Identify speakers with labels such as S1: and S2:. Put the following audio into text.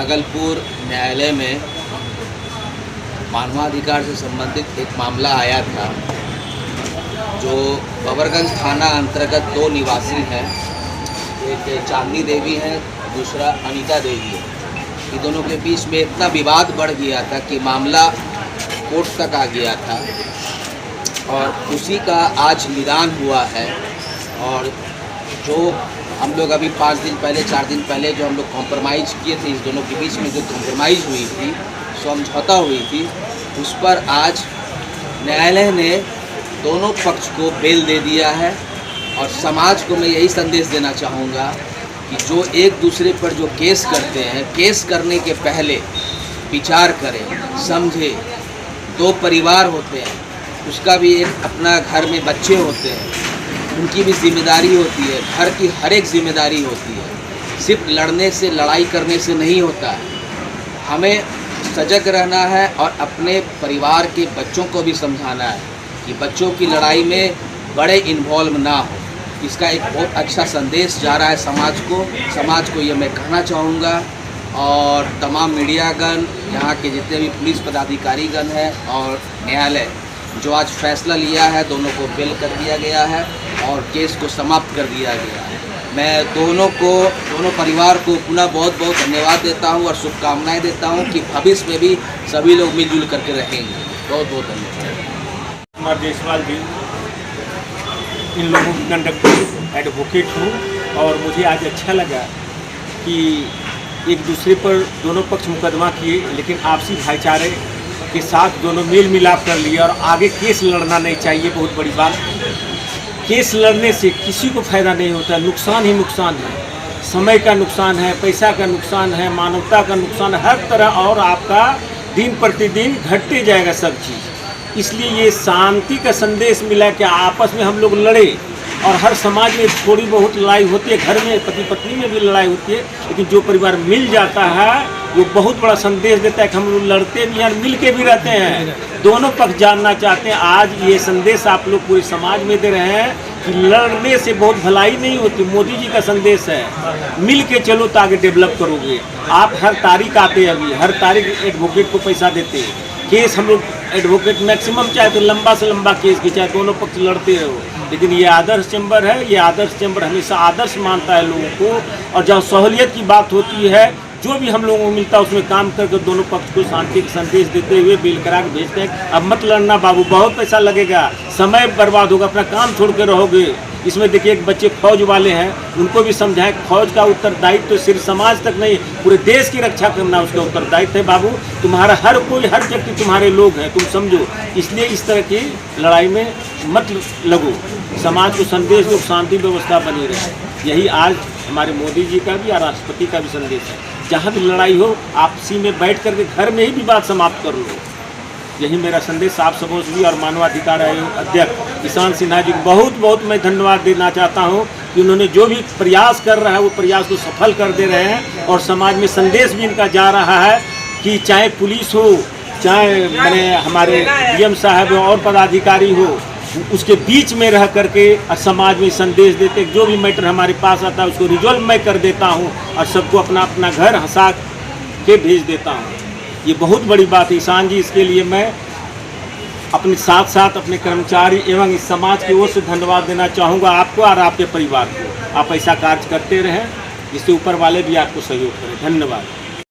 S1: भागलपुर न्यायालय में मानवाधिकार से संबंधित एक मामला आया था, जो बबरगंज थाना अंतर्गत दो निवासी हैं, एक चांदनी देवी है, दूसरा अनीता देवी है। ये दोनों के बीच में इतना विवाद बढ़ गया था कि मामला कोर्ट तक आ गया था और उसी का आज निदान हुआ है। और जो हम लोग अभी 5 दिन पहले 4 दिन पहले जो हम लोग कॉम्प्रोमाइज़ किए थे, इस दोनों के बीच में जो कॉम्प्रोमाइज़ हुई थी, समझौता हुई थी, उस पर आज न्यायालय ने दोनों पक्ष को बेल दे दिया है। और समाज को मैं यही संदेश देना चाहूँगा कि जो एक दूसरे पर जो केस करते हैं, केस करने के पहले विचार करें, समझें। दो परिवार होते हैं, उसका भी एक अपना घर में बच्चे होते हैं, उनकी भी जिम्मेदारी होती है, घर की हर एक जिम्मेदारी होती है। सिर्फ लड़ने से, लड़ाई करने से नहीं होता है। हमें सजग रहना है और अपने परिवार के बच्चों को भी समझाना है कि बच्चों की लड़ाई में बड़े इन्वॉल्व ना हो। इसका एक बहुत अच्छा संदेश जा रहा है समाज को ये मैं कहना चाहूँगा। और तमाम मीडियागण, यहाँ के जितने भी पुलिस पदाधिकारीगण हैं और न्यायालय जो आज फैसला लिया है, दोनों को बेल कर दिया गया है और केस को समाप्त कर दिया गया है। मैं दोनों परिवार को पुनः बहुत बहुत धन्यवाद देता हूँ और शुभकामनाएं देता हूँ कि भविष्य में भी सभी लोग मिलजुल करके रहेंगे। बहुत बहुत धन्यवाद।
S2: कुमार जायसवाल जी, इन लोगों की कंडक्टर एडवोकेट हूँ और मुझे आज अच्छा लगा कि एक दूसरे पर दोनों पक्ष मुकदमा किए, लेकिन आपसी भाईचारे के साथ दोनों मेल मिलाप कर लिया। और आगे केस लड़ना नहीं चाहिए, बहुत बड़ी बात। केस लड़ने से किसी को फायदा नहीं होता, नुकसान ही नुकसान है। समय का नुकसान है, पैसा का नुकसान है, मानवता का नुकसान है, हर तरह। और आपका दिन प्रतिदिन घटते जाएगा सब चीज़। इसलिए ये शांति का संदेश मिला कि आपस में हम लोग लड़े। और हर समाज में थोड़ी बहुत लड़ाई होती है, घर में पति पत्नी में भी लड़ाई होती है, लेकिन जो परिवार मिल जाता है वो बहुत बड़ा संदेश देता है कि हम लोग लड़ते भी हैं, मिल के भी रहते हैं। दोनों पक्ष जानना चाहते हैं। आज ये संदेश आप लोग पूरे समाज में दे रहे हैं कि लड़ने से बहुत भलाई नहीं होती। मोदी जी का संदेश है, मिल के चलो तो आगे डेवलप करोगे। आप हर तारीख आते हैं, अभी हर तारीख एडवोकेट को पैसा देते हैं। केस हम लोग एडवोकेट मैक्सिमम चाहे तो लंबा से लंबा केस की, चाहे दोनों पक्ष लड़ते रहो। लेकिन ये आदर्श चैम्बर है, ये आदर्श चैम्बर हमेशा आदर्श मानता है लोगों को। और जहाँ सहूलियत की बात होती है, जो भी हम लोगों को मिलता है उसमें काम करके दोनों पक्ष को शांति का संदेश देते हुए बिल करा के भेजते हैं। अब मत लड़ना बाबू, बहुत पैसा लगेगा, समय बर्बाद होगा, अपना काम छोड़ के रहोगे। इसमें देखिए एक बच्चे फौज वाले हैं, उनको भी समझाएं फौज का उत्तरदायित्व तो सिर्फ समाज तक नहीं, पूरे देश की रक्षा करना उसका उत्तरदायित्व है। बाबू, तुम्हारा हर कोई, हर व्यक्ति तुम्हारे लोग हैं, तुम समझो। इसलिए इस तरह की लड़ाई में मत लगो। समाज को संदेश दो, शांति व्यवस्था बनी रहे। यही आज हमारे मोदी जी का भी और राष्ट्रपति का भी संदेश है। जहाँ भी लड़ाई हो, आपसी में बैठ करके घर में ही विवाद समाप्त कर लो। यही मेरा संदेश आप सबों से भी। और मानवाधिकार आयोग अध्यक्ष किसान सिन्हा जी को बहुत बहुत मैं धन्यवाद देना चाहता हूँ कि उन्होंने जो भी प्रयास कर रहा है वो प्रयास को सफल कर दे रहे हैं। और समाज में संदेश भी इनका जा रहा है कि चाहे पुलिस हो, चाहे मैंने हमारे डीएम साहब और पदाधिकारी हो, उसके बीच में रह करके समाज में संदेश देते, जो भी मैटर हमारे पास आता है उसको रिजॉल्व मैं कर देता हूँ और सबको अपना अपना घर हंसा के भेज देता हूँ। ये बहुत बड़ी बात है ईशान जी। इसके लिए मैं अपने साथ साथ अपने कर्मचारी एवं इस समाज की ओर से धन्यवाद देना चाहूँगा आपको और आपके परिवार को। आप ऐसा कार्य करते रहें जिससे ऊपर वाले भी आपको सहयोग करें। धन्यवाद।